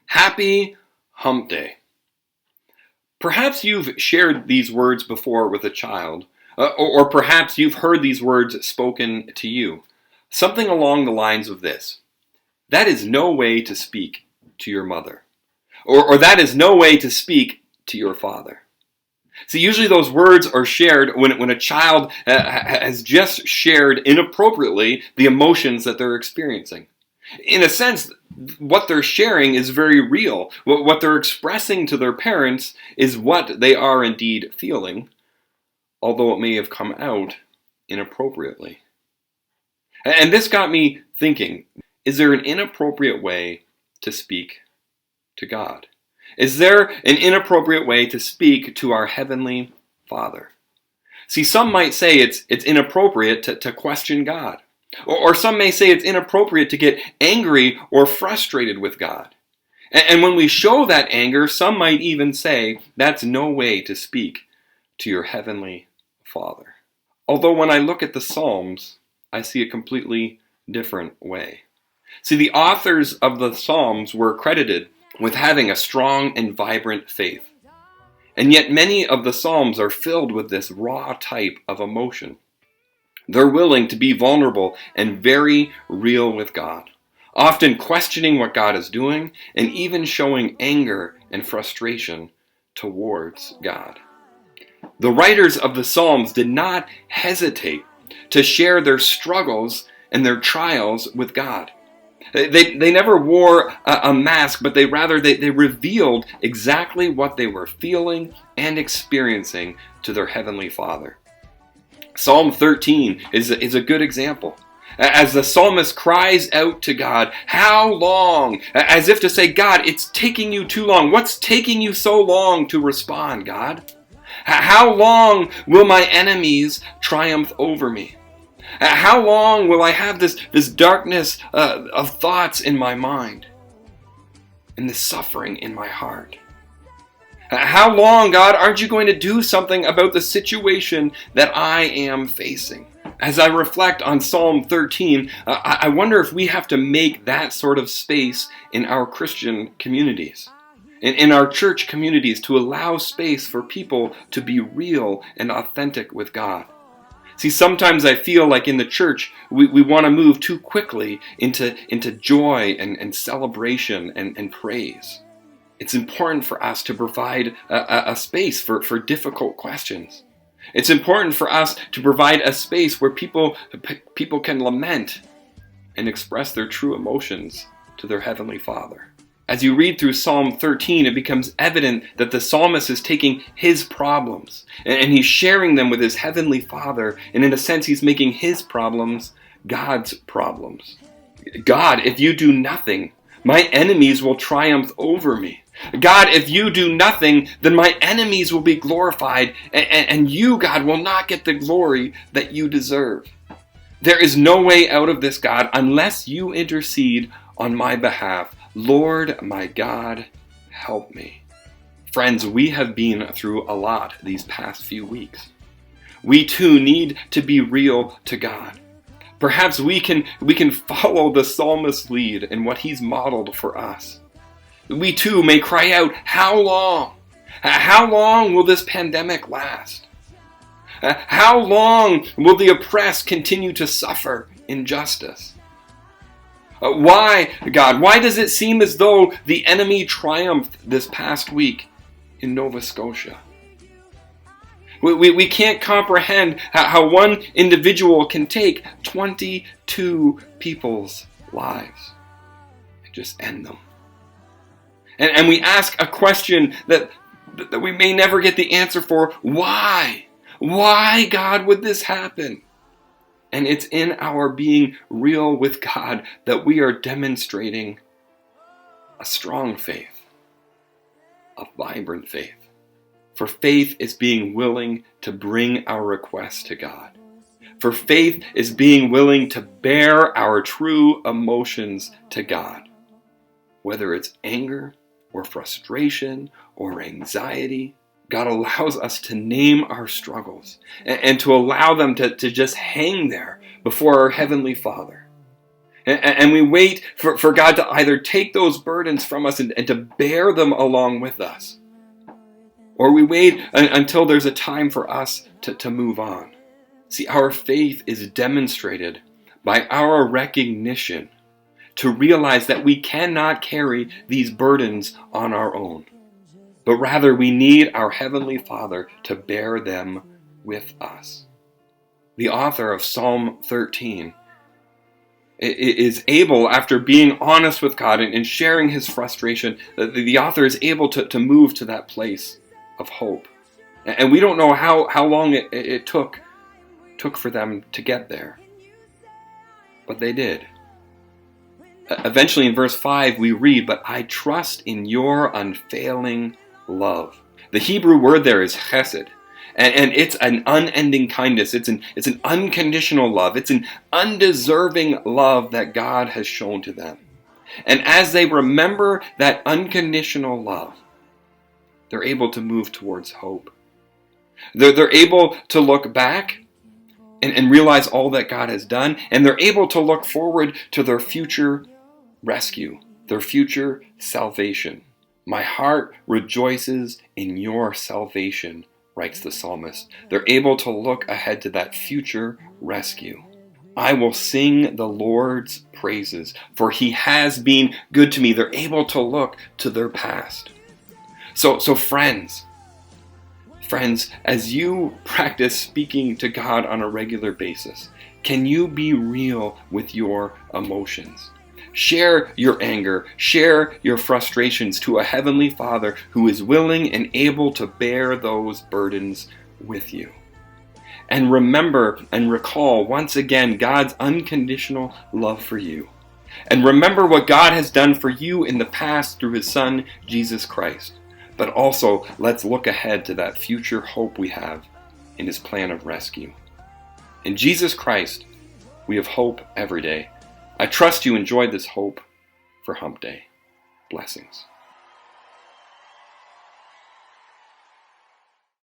Happy Hump Day. Perhaps you've shared these words before with a child, or perhaps you've heard these words spoken to you. Something along the lines of this: that is no way to speak to your mother. Or that is no way to speak to your father. See, usually those words are shared when a child has just shared inappropriately the emotions that they're experiencing. In a sense, what they're sharing is very real. What they're expressing to their parents is what they are indeed feeling, although it may have come out inappropriately. And this got me thinking, is there an inappropriate way to speak to God? Is there an inappropriate way to speak to our Heavenly Father? See, some might say it's inappropriate to question God. Or some may say it's inappropriate to get angry or frustrated with God. And when we show that anger, some might even say that's no way to speak to your Heavenly Father. Although when I look at the Psalms, I see a completely different way. See, the authors of the Psalms were credited with having a strong and vibrant faith. And yet many of the Psalms are filled with this raw type of emotion. They're willing to be vulnerable and very real with God, often questioning what God is doing and even showing anger and frustration towards God. The writers of the Psalms did not hesitate to share their struggles and their trials with God. They never wore a mask, but they revealed exactly what they were feeling and experiencing to their Heavenly Father. Psalm 13 is a good example. As the psalmist cries out to God, "How long?" As if to say, "God, it's taking you too long. What's taking you so long to respond, God? How long will my enemies triumph over me? How long will I have this darkness of thoughts in my mind and this suffering in my heart? How long, God, aren't you going to do something about the situation that I am facing?" As I reflect on Psalm 13, I wonder if we have to make that sort of space in our Christian communities, in our church communities, to allow space for people to be real and authentic with God. See, sometimes I feel like in the church, we want to move too quickly into joy and celebration and praise. It's important for us to provide a space for difficult questions. It's important for us to provide a space where people can lament and express their true emotions to their Heavenly Father. As you read through Psalm 13, it becomes evident that the psalmist is taking his problems and he's sharing them with his Heavenly Father, and in a sense he's making his problems God's problems. "God, if you do nothing, my enemies will triumph over me. God, if you do nothing, then my enemies will be glorified, and you, God, will not get the glory that you deserve. There is no way out of this, God, unless you intercede on my behalf. Lord, my God, help me." Friends, we have been through a lot these past few weeks. We too need to be real to God. Perhaps we can follow the psalmist's lead in what he's modeled for us. We too may cry out, "How long? How long will this pandemic last? How long will the oppressed continue to suffer injustice? Why, God, why does it seem as though the enemy triumphed this past week in Nova Scotia?" We can't comprehend how one individual can take 22 people's lives and just end them. And we ask a question that we may never get the answer for. Why? Why, God, would this happen? And it's in our being real with God that we are demonstrating a strong faith, a vibrant faith. For faith is being willing to bring our requests to God. For faith is being willing to bear our true emotions to God, whether it's anger or frustration or anxiety. God allows us to name our struggles and to allow them to just hang there before our Heavenly Father. And we wait for God to either take those burdens from us and to bear them along with us. Or we wait until there's a time for us to move on. See, our faith is demonstrated by our recognition to realize that we cannot carry these burdens on our own, but rather we need our Heavenly Father to bear them with us. The author of Psalm 13 is able, after being honest with God and sharing his frustration, the author is able to move to that place of hope. And we don't know how long it took for them to get there. But they did. Eventually in verse 5 we read, "But I trust in your unfailing love." The Hebrew word there is chesed. And it's an unending kindness. It's an unconditional love. It's an undeserving love that God has shown to them. And as they remember that unconditional love, they're able to move towards hope. They're able to look back and realize all that God has done. And they're able to look forward to their future rescue, their future salvation. "My heart rejoices in your salvation," writes the psalmist. They're able to look ahead to that future rescue. "I will sing the Lord's praises, for he has been good to me." They're able to look to their past. So friends, as you practice speaking to God on a regular basis, can you be real with your emotions? Share your anger, share your frustrations to a Heavenly Father who is willing and able to bear those burdens with you. And remember and recall once again God's unconditional love for you. And remember what God has done for you in the past through his Son, Jesus Christ. But also, let's look ahead to that future hope we have in his plan of rescue. In Jesus Christ, we have hope every day. I trust you enjoyed this hope for Hump Day. Blessings.